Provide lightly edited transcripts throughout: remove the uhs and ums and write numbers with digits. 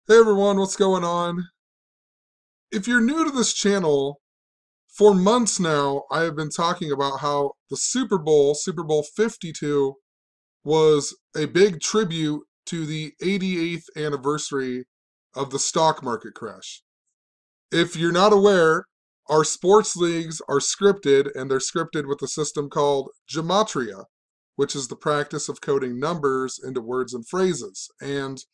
Hey everyone, what's going on? If you're new to this channel, for months now, I have been talking about how the Super Bowl, Super Bowl 52, was a big tribute to the 88th anniversary of the stock market crash. If you're not aware, our sports leagues are scripted, and they're scripted with a system called gematria, which is the practice of coding numbers into words and phrases. And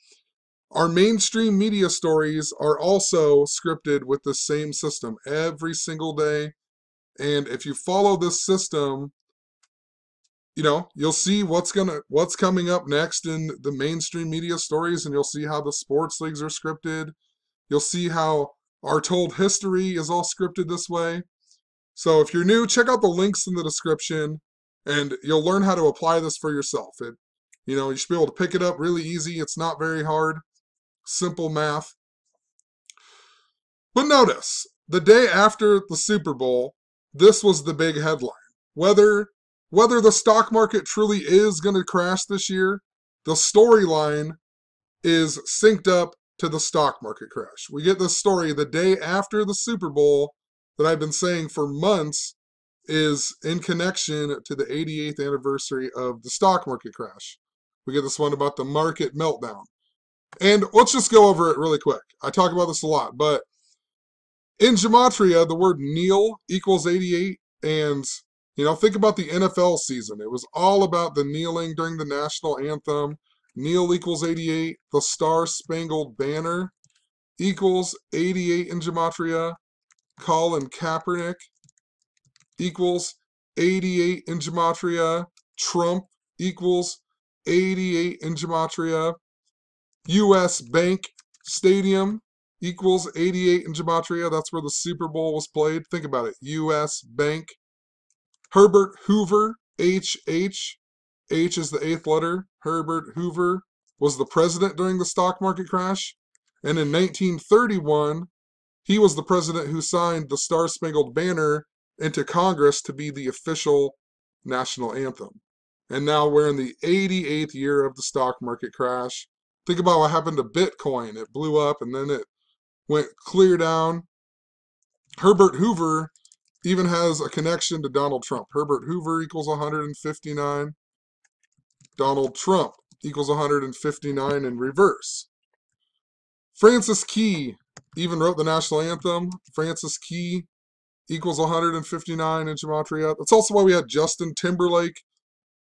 our mainstream media stories are also scripted with the same system every single day. And if you follow this system, you'll see what's coming up next in the mainstream media stories, and you'll see how the sports leagues are scripted. You'll see how our told history is all scripted this way. So if you're new, check out the links in the description and you'll learn how to apply this for yourself. You should be able to pick it up really easy. It's not very hard. Simple math. But notice, the day after the Super Bowl, this was the big headline. Whether the stock market truly is going to crash this year, the storyline is synced up to the stock market crash. We get this story the day after the Super Bowl that I've been saying for months is in connection to the 88th anniversary of the stock market crash. We get this one about the market meltdown. And let's just go over it really quick. I talk about this a lot, but in gematria, the word kneel equals 88, and think about the NFL season. It was all about the kneeling during the national anthem. Kneel equals 88. The Star Spangled Banner equals 88 in gematria. Colin Kaepernick equals 88 in gematria. Trump equals 88 in gematria. U.S. Bank Stadium equals 88 in gematria. That's where the Super Bowl was played. Think about it. U.S. Bank. Herbert Hoover, H is the 8th letter. Herbert Hoover was the president during the stock market crash. And in 1931, he was the president who signed the Star Spangled Banner into Congress to be the official national anthem. And now we're in the 88th year of the stock market crash. Think about what happened to Bitcoin. It blew up and then it went clear down. Herbert Hoover even has a connection to Donald Trump. Herbert Hoover equals 159. Donald Trump equals 159 in reverse. Francis Key even wrote the national anthem. Francis Key equals 159 in gematria. That's also why we had Justin Timberlake,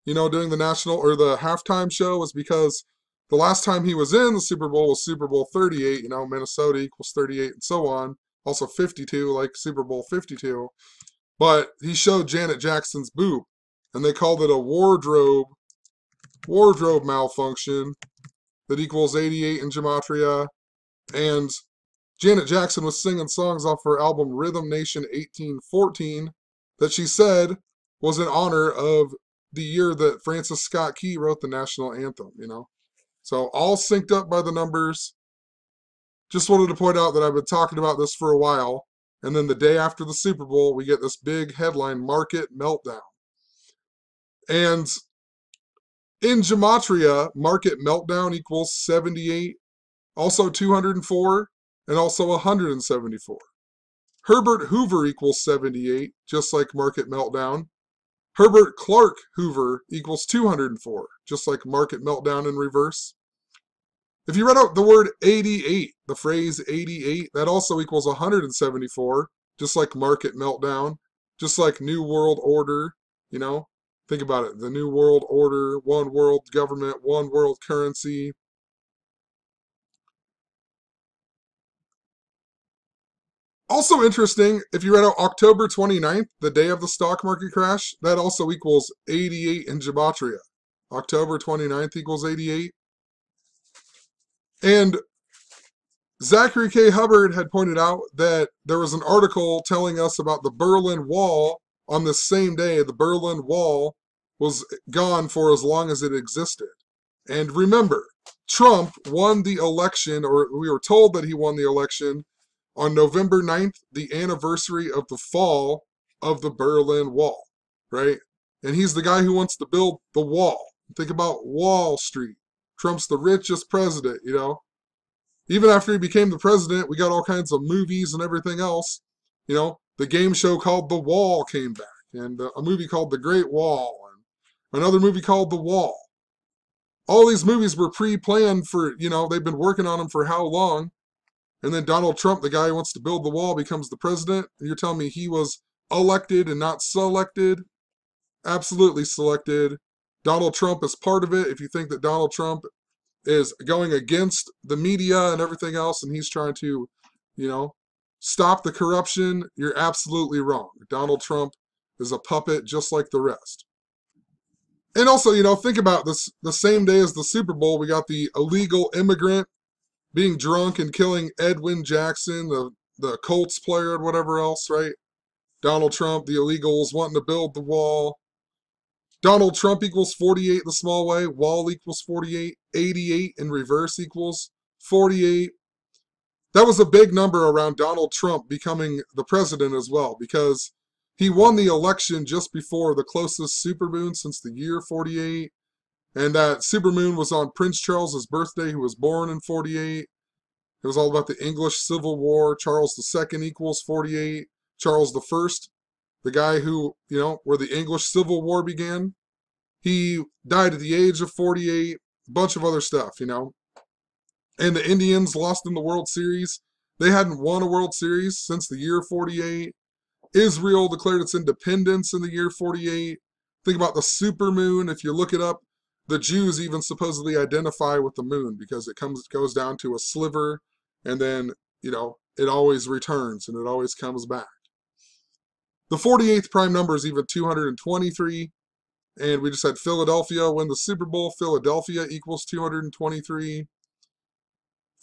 doing the national or the halftime show, was because the last time he was in the Super Bowl was Super Bowl 38, Minnesota equals 38 and so on. Also 52, like Super Bowl 52. But he showed Janet Jackson's boob, and they called it a wardrobe malfunction that equals 88 in gematria. And Janet Jackson was singing songs off her album Rhythm Nation 1814 that she said was in honor of the year that Francis Scott Key wrote the national anthem, So all synced up by the numbers. Just wanted to point out that I've been talking about this for a while. And then the day after the Super Bowl, we get this big headline, Market Meltdown. And in gematria, Market Meltdown equals 78, also 204, and also 174. Herbert Hoover equals 78, just like Market Meltdown. Herbert Clark Hoover equals 204, just like Market Meltdown in reverse. If you read out the word 88, the phrase 88, that also equals 174, just like Market Meltdown, just like New World Order, Think about it. The New World Order, one world government, one world currency. Also interesting, if you read out October 29th, the day of the stock market crash, that also equals 88 in gematria. October 29th equals 88. And Zachary K. Hubbard had pointed out that there was an article telling us about the Berlin Wall on this same day. The Berlin Wall was gone for as long as it existed. And remember, Trump won the election, or we were told that he won the election, on November 9th, the anniversary of the fall of the Berlin Wall, right? And he's the guy who wants to build the wall. Think about Wall Street. Trump's the richest president, Even after he became the president, we got all kinds of movies and everything else. You know, the game show called The Wall came back, and a movie called The Great Wall, and another movie called The Wall. All these movies were pre-planned for, they've been working on them for how long? And then Donald Trump, the guy who wants to build the wall, becomes the president. And you're telling me he was elected and not selected? Absolutely selected. Donald Trump is part of it. If you think that Donald Trump is going against the media and everything else, and he's trying to, you know, stop the corruption, you're absolutely wrong. Donald Trump is a puppet just like the rest. And also, think about this. The same day as the Super Bowl, we got the illegal immigrant being drunk and killing Edwin Jackson, the Colts player and whatever else, right? Donald Trump, the illegals wanting to build the wall. Donald Trump equals 48 the small way. Wall equals 48. 88 in reverse equals 48. That was a big number around Donald Trump becoming the president as well, because he won the election just before the closest supermoon since the year 48. And that supermoon was on Prince Charles's birthday, who was born in 48. It was all about the English Civil War. Charles II equals 48. Charles I, the guy who, where the English Civil War began, he died at the age of 48. A bunch of other stuff, And the Indians lost in the World Series. They hadn't won a World Series since the year 48. Israel declared its independence in the year 48. Think about the supermoon. If you look it up, the Jews even supposedly identify with the moon because it goes down to a sliver, and then, it always returns and it always comes back. The 48th prime number is even 223, and we just had Philadelphia win the Super Bowl. Philadelphia equals 223.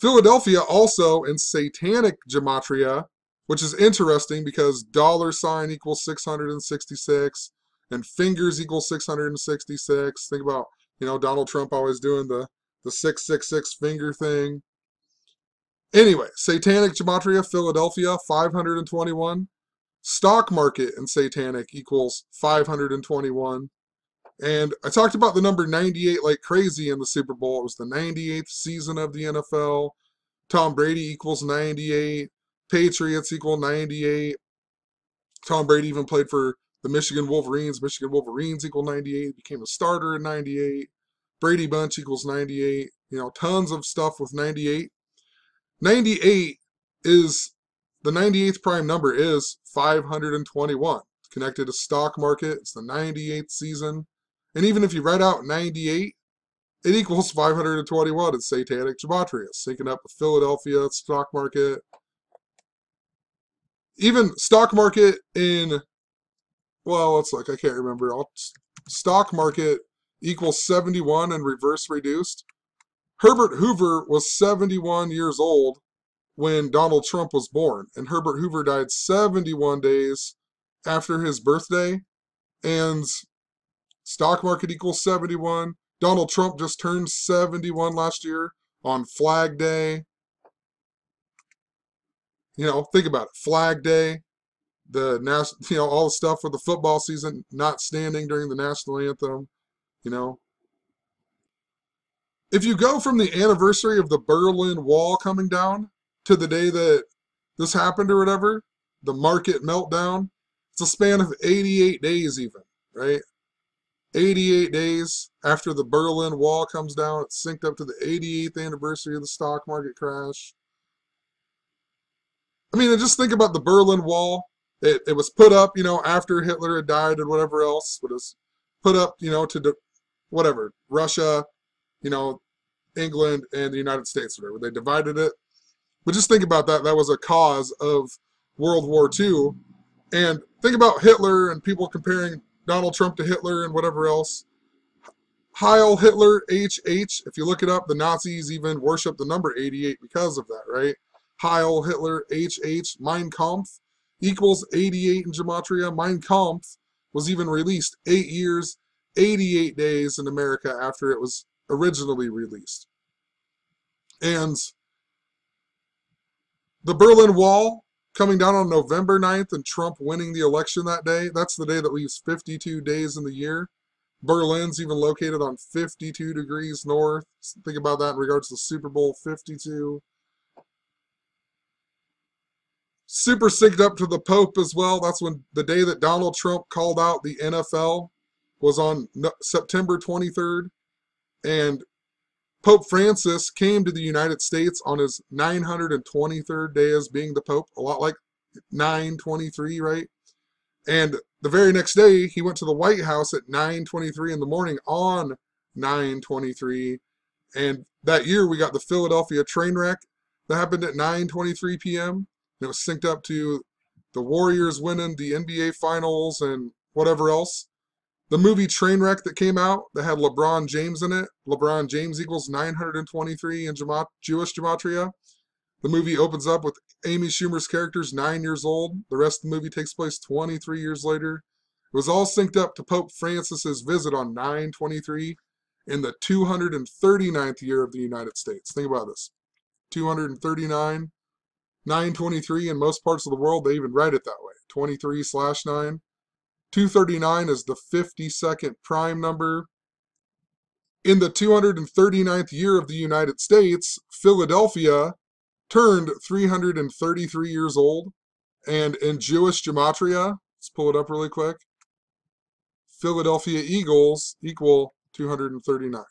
Philadelphia also in satanic gematria, which is interesting because $ equals 666 and fingers equals 666. Think about, Donald Trump always doing the 666 finger thing. Anyway, satanic gematria, Philadelphia, 521. Stock market in satanic equals 521. And I talked about the number 98 like crazy in the Super Bowl. It was the 98th season of the NFL. Tom Brady equals 98. Patriots equal 98. Tom Brady even played for the Michigan Wolverines. Michigan Wolverines equal 98. Became a starter in 98. Brady Bunch equals 98. Tons of stuff with 98. 98 is, the 98th prime number is 521. It's connected to stock market. It's the 98th season. And even if you write out 98, it equals 521. It's satanic gematria. Syncing up with Philadelphia, stock market. Even stock market in, I can't remember. Stock market equals 71 and reverse reduced. Herbert Hoover was 71 years old when Donald Trump was born. And Herbert Hoover died 71 days after his birthday. And stock market equals 71. Donald Trump just turned 71 last year on Flag Day. Think about it. Flag Day, all the stuff with the football season, not standing during the national anthem, If you go from the anniversary of the Berlin Wall coming down to the day that this happened or whatever, the market meltdown, it's a span of 88 days even, right? 88 days after the Berlin Wall comes down, it's synced up to the 88th anniversary of the stock market crash. I mean, just think about the Berlin Wall. It was put up, after Hitler had died and whatever else. It was put up, to Russia, England, and the United States, whatever. They divided it. But just think about that. That was a cause of World War II. And think about Hitler and people comparing Donald Trump to Hitler and whatever else. Heil Hitler, HH. If you look it up, the Nazis even worship the number 88 because of that, right? Heil Hitler, HH. Mein Kampf equals 88 in gematria. Mein Kampf was even released 8 years, 88 days in America after it was originally released. And the Berlin Wall coming down on November 9th and Trump winning the election that day, that's the day that leaves 52 days in the year. Berlin's even located on 52 degrees north. Think about that in regards to the Super Bowl, 52. Super synced up to the Pope as well. That's when the day that Donald Trump called out the NFL was on September 23rd. And Pope Francis came to the United States on his 923rd day as being the Pope, a lot like 923, right? And the very next day, he went to the White House at 9:23 in the morning on 9:23. And that year, we got the Philadelphia train wreck that happened at 9:23 p.m. And it was synced up to the Warriors winning the NBA Finals and whatever else. The movie Trainwreck that came out that had LeBron James in it. LeBron James equals 923 in Jewish gematria. The movie opens up with Amy Schumer's character's 9 years old. The rest of the movie takes place 23 years later. It was all synced up to Pope Francis's visit on 923 in the 239th year of the United States. Think about this. 239, 923 in most parts of the world, they even write it that way. 23/9. 239 is the 52nd prime number. In the 239th year of the United States, Philadelphia turned 333 years old. And in Jewish gematria, let's pull it up really quick, Philadelphia Eagles equal 239.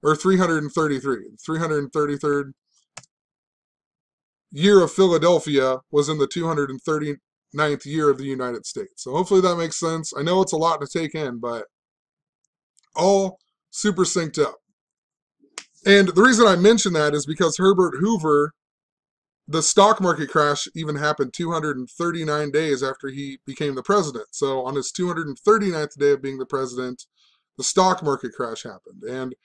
Or 333. 333rd year of Philadelphia was in the 239th year of the United States. So hopefully that makes sense. I know it's a lot to take in, but all super synced up. And the reason I mention that is because Herbert Hoover, the stock market crash even happened 239 days after he became the president. So on his 239th day of being the president, the stock market crash happened. And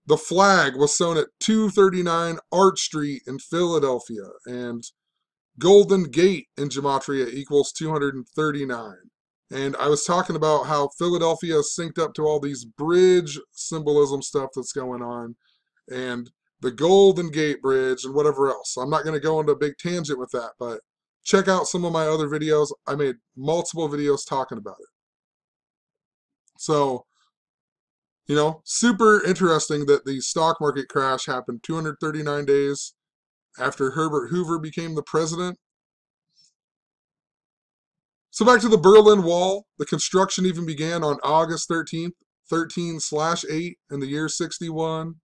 the flag was sewn at 239 Arch Street in Philadelphia. And Golden Gate in gematria equals 239. And I was talking about how Philadelphia is synced up to all these bridge symbolism stuff that's going on. And the Golden Gate Bridge and whatever else. I'm not going to go into a big tangent with that, but check out some of my other videos. I made multiple videos talking about it. So, you know, super interesting that the stock market crash happened 239 days after Herbert Hoover became the president. So back to the Berlin Wall. The construction even began on August 13th, 13/8 in the year 61.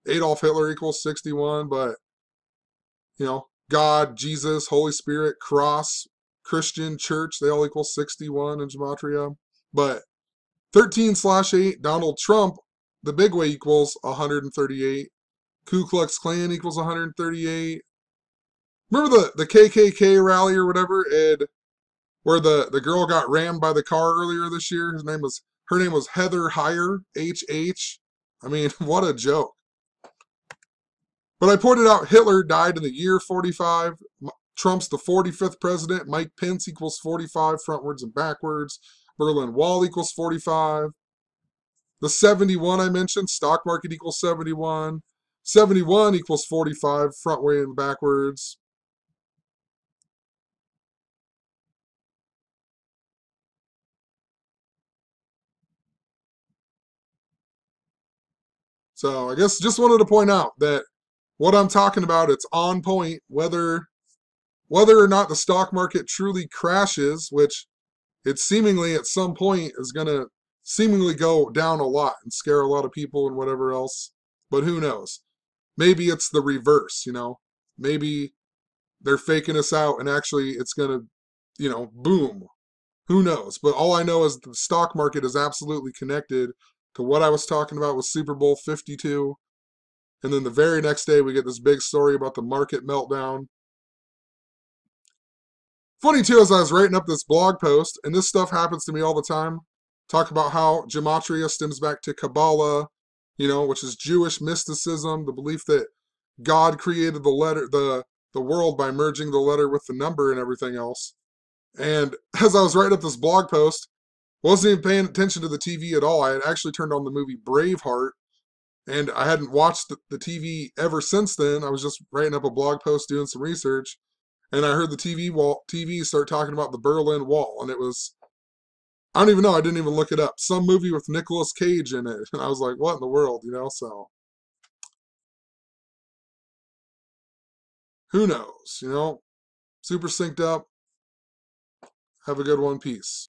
Adolf Hitler equals 61, but, you know, God, Jesus, Holy Spirit, cross, Christian, church, they all equal 61 in gematria. But 13/8, Donald Trump, the big way, equals 138. Ku Klux Klan equals 138. Remember the KKK rally or whatever, Ed, where the girl got rammed by the car earlier this year? Her name was Heather Heyer, HH. I mean, what a joke. But I pointed out Hitler died in the year 45. Trump's the 45th president. Mike Pence equals 45 frontwards and backwards. Berlin Wall equals 45. The 71 I mentioned, stock market equals 71. 71 equals 45 frontward and backwards. So I guess just wanted to point out that what I'm talking about, it's on point, whether or not the stock market truly crashes, which it seemingly at some point is going to seemingly go down a lot and scare a lot of people and whatever else. But who knows? Maybe it's the reverse, you know? Maybe they're faking us out and actually it's going to, you know, boom. Who knows? But all I know is the stock market is absolutely connected to what I was talking about with Super Bowl 52. And then the very next day, we get this big story about the market meltdown. Funny too, as I was writing up this blog post, and this stuff happens to me all the time, talk about how gematria stems back to Kabbalah, you know, which is Jewish mysticism, the belief that God created the world by merging the letter with the number and everything else. And as I was writing up this blog post, wasn't even paying attention to the TV at all. I had actually turned on the movie Braveheart, and I hadn't watched the TV ever since then. I was just writing up a blog post, doing some research, and I heard the TV start talking about the Berlin Wall, and it was, I don't even know, I didn't even look it up. Some movie with Nicolas Cage in it, and I was like, what in the world, you know? So Who knows? Super synced up. Have a good one. Peace.